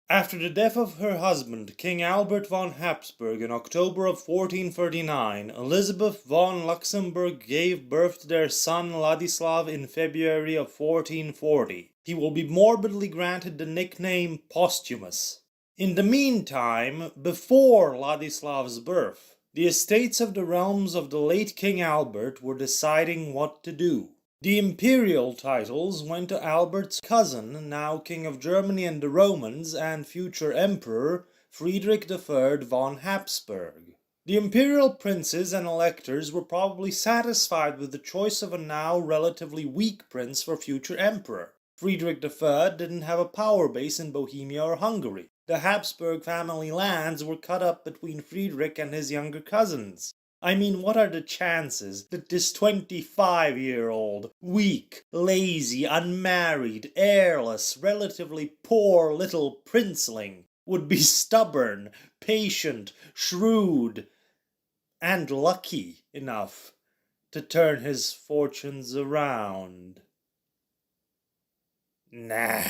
After the death of her husband, King Albert von Habsburg, in October of 1439, Elizabeth von Luxembourg gave birth to their son Ladislav in February of 1440. He will be morbidly granted the nickname Posthumous. In the meantime, before Ladislav's birth, the estates of the realms of the late King Albert were deciding what to do. The imperial titles went to Albert's cousin, now King of Germany and the Romans, and future Emperor, Friedrich III von Habsburg. The imperial princes and electors were probably satisfied with the choice of a now relatively weak prince for future emperor. Friedrich III didn't have a power base in Bohemia or Hungary. The Habsburg family lands were cut up between Friedrich and his younger cousins. I mean, what are the chances that this 25-year-old, weak, lazy, unmarried, heirless, relatively poor little princeling would be stubborn, patient, shrewd, and lucky enough to turn his fortunes around? Nah.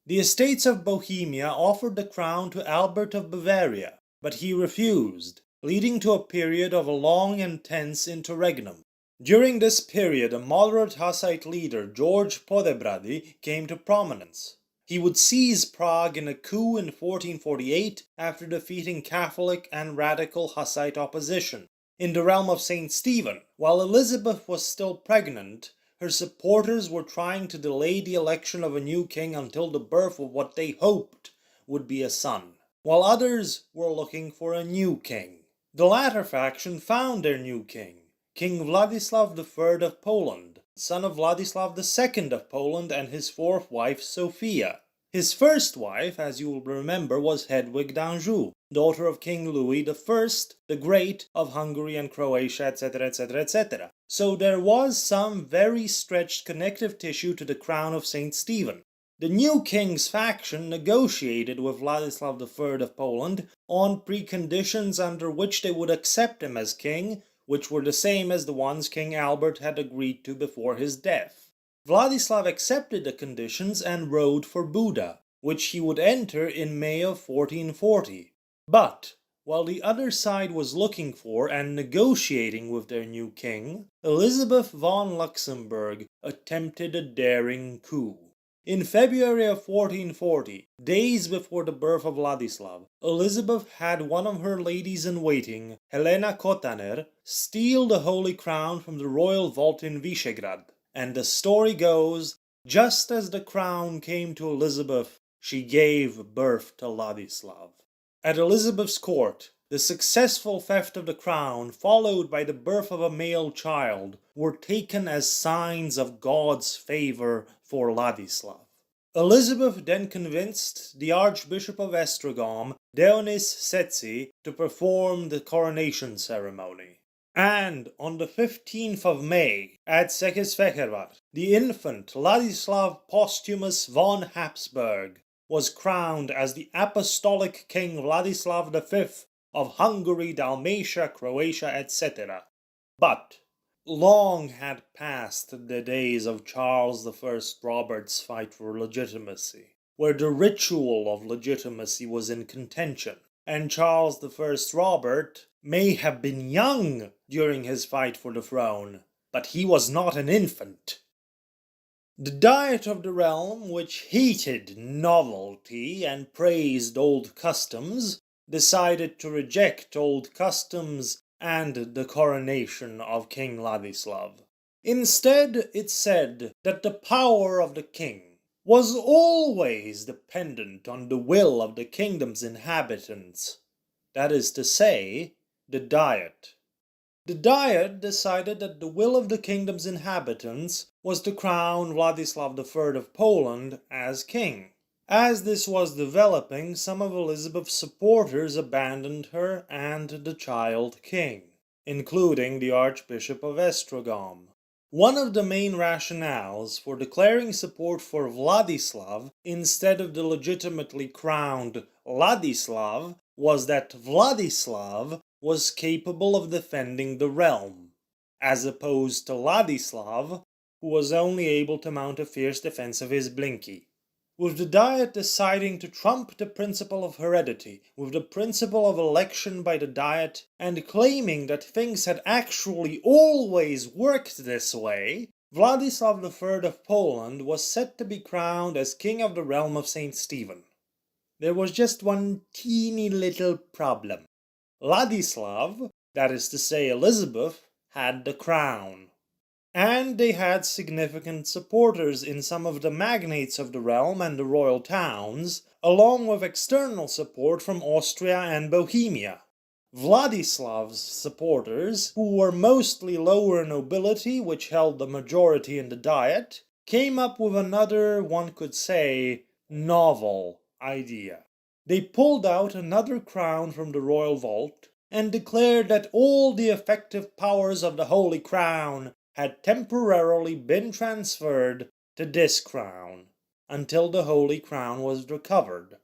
The estates of Bohemia offered the crown to Albert of Bavaria, but he refused, leading to a period of a long and tense interregnum. During this period, a moderate Hussite leader, George Podebrady, came to prominence. He would seize Prague in a coup in 1448 after defeating Catholic and radical Hussite opposition. In the realm of St. Stephen, while Elizabeth was still pregnant, her supporters were trying to delay the election of a new king until the birth of what they hoped would be a son, while others were looking for a new king. The latter faction found their new king, King Władysław III of Poland, son of Władysław II of Poland and his fourth wife Sophia. His first wife, as you will remember, was Hedwig d'Anjou, daughter of King Louis I, the Great of Hungary and Croatia, etc., etc., etc. So there was some very stretched connective tissue to the crown of St. Stephen. The new king's faction negotiated with Władysław III of Poland on preconditions under which they would accept him as king, which were the same as the ones King Albert had agreed to before his death. Władysław accepted the conditions and rode for Buda, which he would enter in May of 1440. But, while the other side was looking for and negotiating with their new king, Elizabeth von Luxembourg attempted a daring coup. In February of 1440, days before the birth of Ladislav, Elizabeth had one of her ladies-in-waiting, Helena Kotaner, steal the Holy Crown from the royal vault in Visegrad. And the story goes, just as the crown came to Elizabeth, she gave birth to Ladislav. At Elizabeth's court, the successful theft of the crown, followed by the birth of a male child, were taken as signs of God's favor for Ladislav. Elizabeth then convinced the Archbishop of Esztergom, Dionys Setsi, to perform the coronation ceremony. And on the 15th of May, at Székesfehérvár, the infant Ladislav Posthumous von Habsburg was crowned as the Apostolic King Władysław V of Hungary, Dalmatia, Croatia, etc. But long had passed the days of Charles I Robert's fight for legitimacy, where the ritual of legitimacy was in contention, and Charles I Robert may have been young during his fight for the throne, but he was not an infant. The Diet of the realm, which hated novelty and praised old customs, decided to reject old customs and the coronation of King Ladislav. Instead, it said that the power of the king was always dependent on the will of the kingdom's inhabitants, that is to say, the Diet. The Diet decided that the will of the kingdom's inhabitants was to crown Władysław III of Poland as king. As this was developing, some of Elizabeth's supporters abandoned her and the child king, including the Archbishop of Esztergom. One of the main rationales for declaring support for Władysław instead of the legitimately crowned Ladislav was that Władysław was capable of defending the realm, as opposed to Ladislav, who was only able to mount a fierce defense of his blinky. with the Diet deciding to trump the principle of heredity with the principle of election by the Diet and claiming that things had actually always worked this way, Vladislav III of Poland was set to be crowned as king of the realm of St. Stephen. There was just one teeny little problem. Ladislav, that is to say Elizabeth, had the crown. And they had significant supporters in some of the magnates of the realm and the royal towns, along with external support from Austria and Bohemia. Vladislav's supporters, who were mostly lower nobility which held the majority in the Diet, came up with another, one could say, novel idea. They pulled out another crown from the royal vault and declared that all the effective powers of the Holy Crown had temporarily been transferred to this crown, until the Holy Crown was recovered.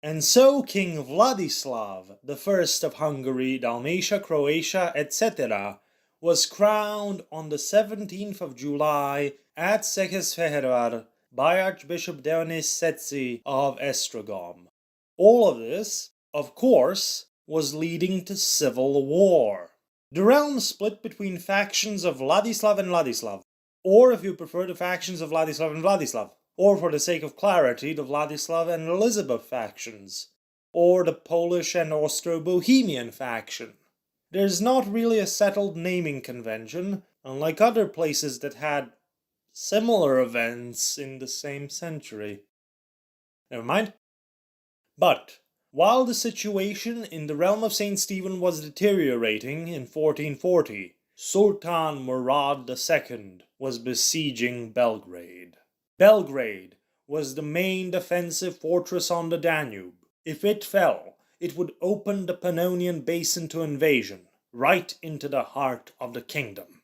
And so King Vladislav, the first of Hungary, Dalmatia, Croatia, etc., was crowned on the 17th of July at Székesfehérvár by Archbishop Denis Setzi of Esztergom. All of this, of course, was leading to civil war. The realm split between factions of Vladislav and Ladislav, or if you prefer the factions of Ladislav and Vladislav, or for the sake of clarity, the Vladislav and Elizabeth factions, or the Polish and Austro-Bohemian faction. There's not really a settled naming convention, unlike other places that had similar events in the same century. Never mind. But while the situation in the realm of St. Stephen was deteriorating in 1440, Sultan Murad II was besieging Belgrade. Belgrade was the main defensive fortress on the Danube. If it fell, it would open the Pannonian Basin to invasion, right into the heart of the kingdom.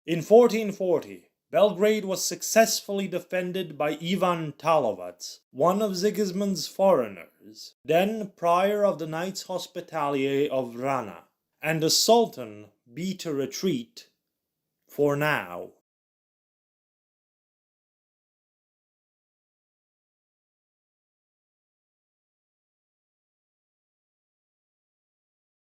In 1440, Belgrade was successfully defended by Ivan Talovac, one of Sigismund's foreigners, then prior of the Knights Hospitalier of Vrana, and the Sultan beat a retreat, for now,